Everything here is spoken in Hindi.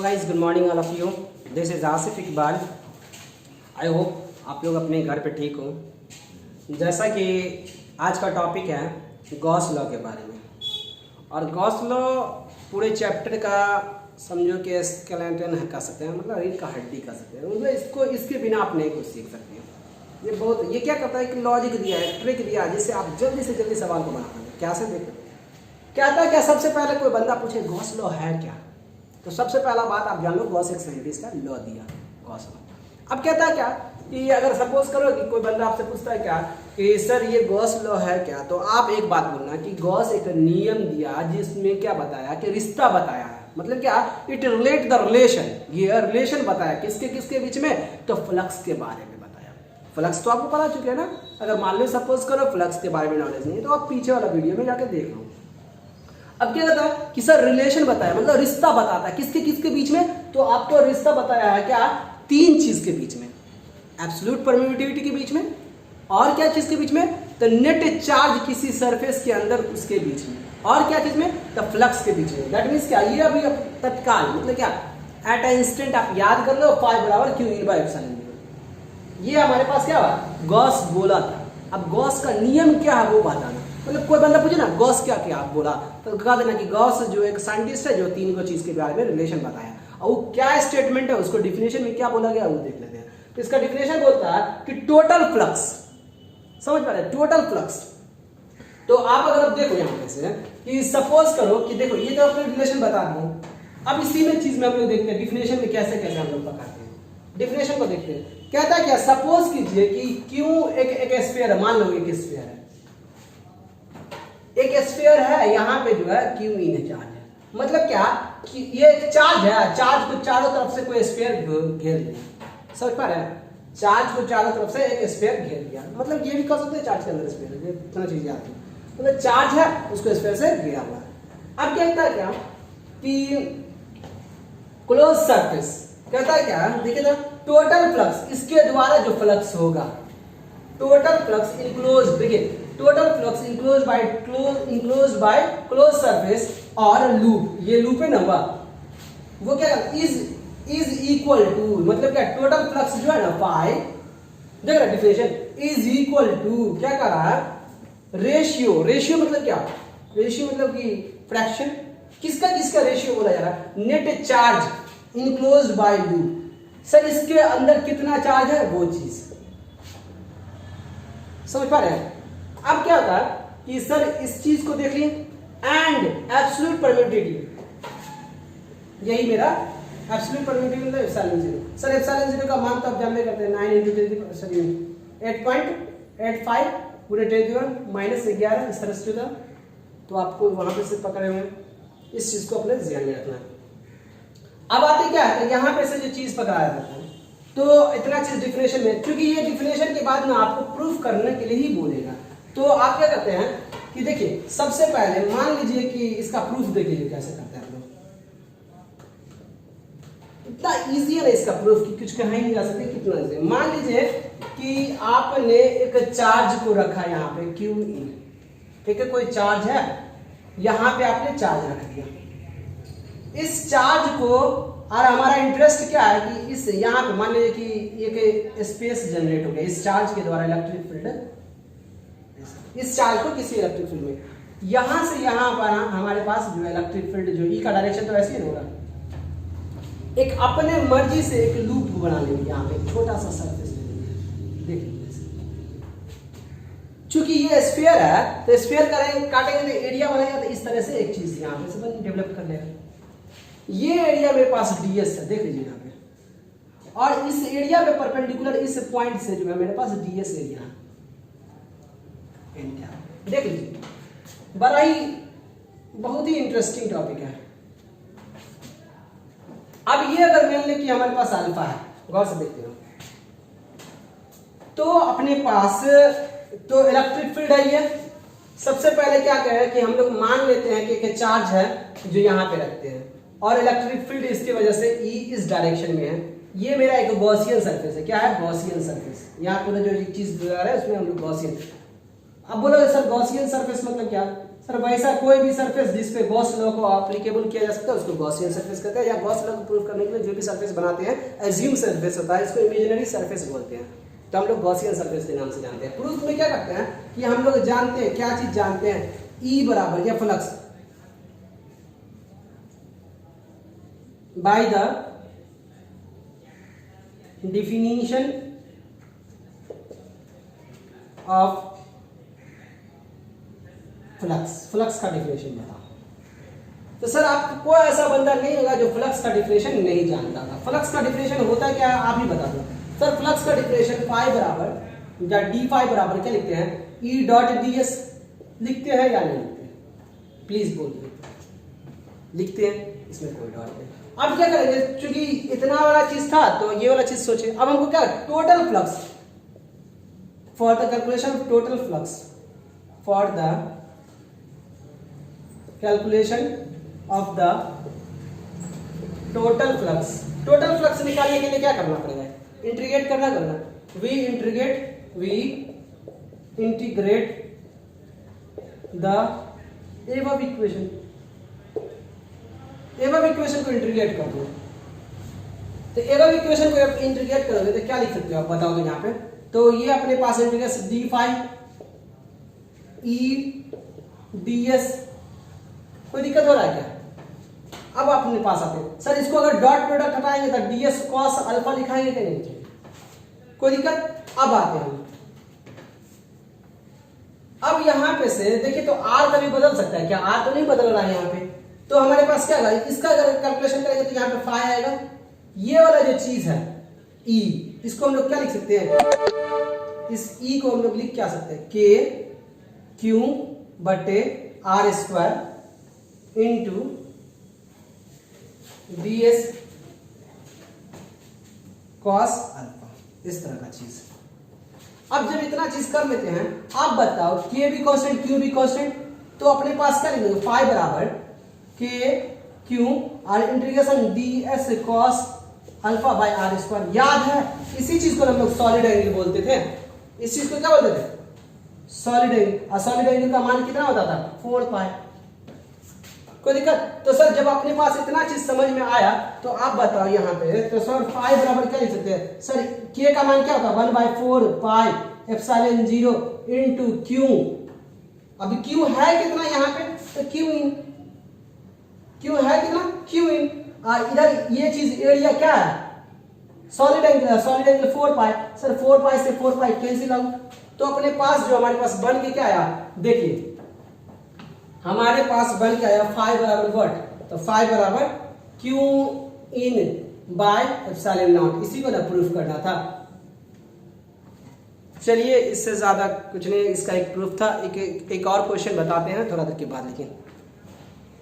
Hello guys, good morning all of you. This is Asif Iqbal. I hope आप लोग अपने घर पे ठीक हो। जैसा कि आज का टॉपिक है गॉस लॉ के बारे में, और गॉस लॉ पूरे चैप्टर का समझो कि स्केलेटन है कह सकते हैं, मतलब रीढ़ का हड्डी कह सकते हैं। मतलब इसको इसके बिना आप नहीं कुछ सीख सकते हैं। ये क्या करता है कि लॉजिक दिया है, ट्रिक दिया है, जिससे आप जल्दी से जल्दी सवाल को बना पाएंगे। कैसे देखो क्या था, क्या सबसे पहले कोई बंदा पूछे गॉस लॉ है क्या, तो सबसे पहला बात आप जान लो गॉस एक साइंटिस्ट का लॉ दिया गॉस लॉ। अब कहता है क्या कि अगर सपोज करो कि कोई बंदा आपसे पूछता है क्या कि सर ये गॉस लॉ है क्या, तो आप एक बात बोलना कि गॉस एक नियम दिया जिसमें क्या बताया कि रिश्ता बताया है। मतलब क्या, इट रिलेट द रिलेशन, ये रिलेशन बताया किसके किसके बीच में, तो फ्लक्स के बारे में बताया। फ्लक्स तो आपको पता चुके हैं ना। अगर मान लो सपोज करो फ्लक्स के बारे में नॉलेज नहीं है तो आप पीछे वाला वीडियो में जाकर देख लो। अब क्या कहता है कि सर रिलेशन बताया, मतलब रिश्ता बताता है किसके किसके बीच में, तो आपको रिश्ता बताया है क्या, तीन चीज के बीच में, एब्सोल्यूट परमिटिविटी के बीच में, और क्या चीज के बीच में, तो नेट चार्ज किसी सरफेस के अंदर उसके बीच में, और क्या चीज में, तो फ्लक्स के बीच में। दैट मीन्स क्या, ये अभी तत्काल मतलब क्या, एट ए इंस्टेंट आप याद कर लो, फाई बराबर Q E by epsilon zero. ये हमारे पास क्या हुआ, गॉस बोला था। अब गॉस का नियम क्या है वो बताना। मतलब कोई बंदा पूछे ना गॉस क्या क्या आप बोला, तो कहा देना कि गॉस जो एक साइंटिस्ट है जो तीन को चीज के बारे में रिलेशन बताया, और वो क्या स्टेटमेंट है उसको डिफिनेशन में क्या बोला गया वो देख लेते हैं। तो इसका डिफिनेशन बोलता है कि टोटल फ्लक्स, समझ पा रहे, टोटल फ्लक्स। तो आप अगर अब देखो यहाँ पे से कि सपोज करो कि देखो ये तो अपने रिलेशन बता दिए। अब इसी में चीज में हम लोग देखते हैं डिफिनेशन में कैसे कैसे हम लोग पकाते हैं। डिफिनेशन को देखते हैं, कहता है क्या, सपोज कीजिए कि क्यू एक स्फीयर है, मान लो एक स्फीयर है, एक स्फीयर है, यहाँ पे जो है क्यू इन चार्ज है। मतलब क्या कि ये एक चार्ज है, चार्ज को चारों तरफ से कोई स्फीयर घेर लिया, समझ पा रहे हैं, चार्ज को चारों तरफ से एक स्फीयर घेर लिया। मतलब ये भी कह सकते हैं चार्ज के अंदर स्फीयर है, इतना चीज याद है, मतलब चार्ज है उसको स्फीयर से घेरा हुआ है। अब क्या कहता है क्या कि क्लोज सरफेस, कहता है क्या, देखिए ना, टोटल फ्लक्स, इसके द्वारा जो फ्लक्स होगा, टोटल फ्लक्स इनक्लोज, देखिए total flux enclose by close surface और लूप, ये लूप है ना हुआ, वो क्या इज इक्वल टू, मतलब क्या, टोटल फ्लक्स जो है ना पाई, देख रहा डिफिनेशन, इज इक्वल टू क्या कर रहा है, रेशियो। रेशियो मतलब क्या, रेशियो मतलब कि फ्रैक्शन, किसका किसका रेशियो बोला जा रहा है, net charge enclose by loop. Sir इसके अंदर कितना चार्ज है वो चीज, समझ पा रहे हैं। अब क्या होता है कि सर इस चीज को देख लिए, एंड एब्सोल्यूट परमिटिविटी, यही मेरा एब्सोल्यूट परमिटिविटी मतलब epsilon zero. Sir epsilon zero का मान तो आप जानते करते हैं 9 × 8.85 पूरे 10⁻11 इस तरह से था। तो आपको वहां पे से पकड़े हुए इस चीज को अपने ध्यान में रखना है। अब आते क्या है, यहाँ पे से जो चीज पकड़ाया जाता है, तो इतना चीज डिफिनेशन में, क्योंकि ये डिफिनेशन के बाद ना आपको प्रूफ करने के लिए ही बोलेगा। तो आप क्या करते हैं कि देखिए सबसे पहले मान लीजिए कि इसका प्रूफ देखिए कैसे करते हैं आप लोग। इतना इजी है ना इसका प्रूफ कि कुछ कहा ही नहीं जा सकते कितना इजी। मान लीजिए कि आपने एक चार्ज को रखा यहाँ पे क्यू इन, ठीक है, कोई चार्ज है, यहाँ पे आपने चार्ज रख दिया। इस चार्ज को, और हमारा इंटरेस्ट क्या है कि इस यहाँ पे मान लीजिए कि एक स्पेस जनरेट हो गया इस चार्ज के द्वारा, इलेक्ट्रिक फील्ड, इस चार्ज को किसी इलेक्ट्रिक फील्ड में, यहां से यहां पर हमारे पास जो इलेक्ट्रिक फील्ड जो ई का डायरेक्शन तो ऐसे ही होगा, एक अपने मर्जी से एक लूप बना लेंगे, यहाँ पे छोटा सा सरफेस ले लेंगे, देखिए चूंकि ये स्फीयर है तो स्फीयर करेंगे, काटेंगे तो एरिया बनेगा, तो इस तरह से एक चीज यहाँ पे से डेवलप कर लेगा। ये एरिया मेरे पास ds है, देख लीजिए यहाँ पे, और इस एरिया पे परपेंडिकुलर इस पॉइंट से जो है मेरे पास ds एरिया है, देख लीजिए, बड़ा ही बहुत ही इंटरेस्टिंग टॉपिक है। अब ये अगर मान लें कि हमारे पास अल्फा है, गौर से देखते हो, तो अपने पास तो इलेक्ट्रिक फील्ड है ये। सबसे पहले क्या करें कि हम लोग मान लेते हैं कि एक चार्ज है जो यहाँ पे रखते हैं, और इलेक्ट्रिक फील्ड इसकी वजह से ई इस डायरेक्शन में है। ये मेरा एक गॉसियन सरफेस है, क्या है, गॉसियन सरफेस। यहाँ पर जो चीज है उसमें हम लोग गॉसियन। अब बोलोगे सर गॉसियन सरफेस मतलब क्या, सर वैसा कोई भी सरफेस जिस पे गॉस लॉ को एप्लीकेबल किया जा सकता है उसको गॉसियन सरफेस कहते हैं, या गॉस लॉ को प्रूव करने के लिए जो भी सरफेस बनाते हैं एज्यूम सरफेस होता है, इसको इमेजिनरी सरफेस बोलते हैं, तो हम लोग गॉसियन सरफेस के नाम से जानते हैं। प्रूफ में क्या करते हैं कि हम लोग जानते हैं, क्या चीज जानते हैं, E बराबर या flux by the definition of flux का डिफिनेशन बताओ। तो सर आपको कोई ऐसा बंदा नहीं होगा जो फ्लक्स का डिफिनेशन नहीं जानता था। फ्लक्स का डिफिनेशन होता है क्या, आप ही बता दो सर। फ्लक्स का डिफिनेशन फाई बराबर या डी फाई बराबर क्या लिखते हैं, ई डॉट डी एस लिखते हैं या नहीं लिखते हैं, प्लीज बोलिए। लिखते हैं, इसमें कोई डॉट नहीं। अब क्या करेंगे, चूंकि इतना वाला चीज था तो ये वाला चीज सोचे। अब हमको क्या, total flux for the calculation of total flux, for the calculation of the total flux निकालने के लिए क्या करना पड़ेगा, इंटीग्रेट करना। We integrate the above equation को इंटीग्रेट कर दो। तो एबव इक्वेशन को इंटीग्रेट करोगे तो क्या लिख सकते हो आप बताओ तो यहाँ पे। तो ये अपने पास integration D phi E D S, कोई दिक्कत हो रहा है क्या। अब अपने पास आते हैं सर, इसको अगर डॉट प्रोडक्ट हटाएंगे तो डी एस कॉस अल्फा लिखाएंगे कि नहीं, कोई दिक्कत। अब आते हैं हम, अब यहां पे से देखिए तो आर कभी बदल सकता है क्या, आर तो नहीं बदल रहा है यहाँ पे। तो हमारे पास क्या है, इसका अगर कैलकुलेशन करेंगे तो यहाँ पे फाई आएगा। ये वाला जो चीज है ई, इसको हम लोग क्या लिख सकते हैं, इस ई को हम लोग लिख क्या सकते हैं, के क्यू बटे R square into D S cos alpha, इस तरह का चीज। अब जब इतना चीज कर लेते हैं, आप बताओ के भी कांस्टेंट क्यू भी कांस्टेंट, तो अपने पास क्या लिखेंगे, फाई बराबर के क्यू और integration D S cos alpha by R square. याद है, इसी चीज को हम लोग सॉलिड एंगल बोलते थे। इस चीज को क्या बोलते थे, सॉलिड एंगल। और सॉलिड एंगल का मान कितना होता था, 4 पाई। कोई दिक्कत। तो सर जब अपने पास इतना चीज समझ में आया तो आप बताओ यहाँ पे, तो सर फाई बराबर क्या लिख सकते हैं, सर के का मान क्या होता है, 1/4 पाई एप्सिलॉन 0 इनटू क्यू। अभी क्यू है कितना यहाँ पे, तो क्यू इन, क्यू है कितना, क्यू इन। इधर ये चीज एरिया क्या है, सॉलिड एंगल 4 पाई। सर 4 पाई से 4 पाई कैंसिल आउट, तो अपने पास जो हमारे पास बन के क्या आया, देखिए हमारे पास बन के आया फाई बराबर व्हाट, तो फाई बराबर Q in by epsilon not. इसी को ना प्रूफ करना था। चलिए इससे ज्यादा कुछ नहीं, इसका एक प्रूफ था। एक और क्वेश्चन बताते हैं थोड़ा देर के बाद, लेकिन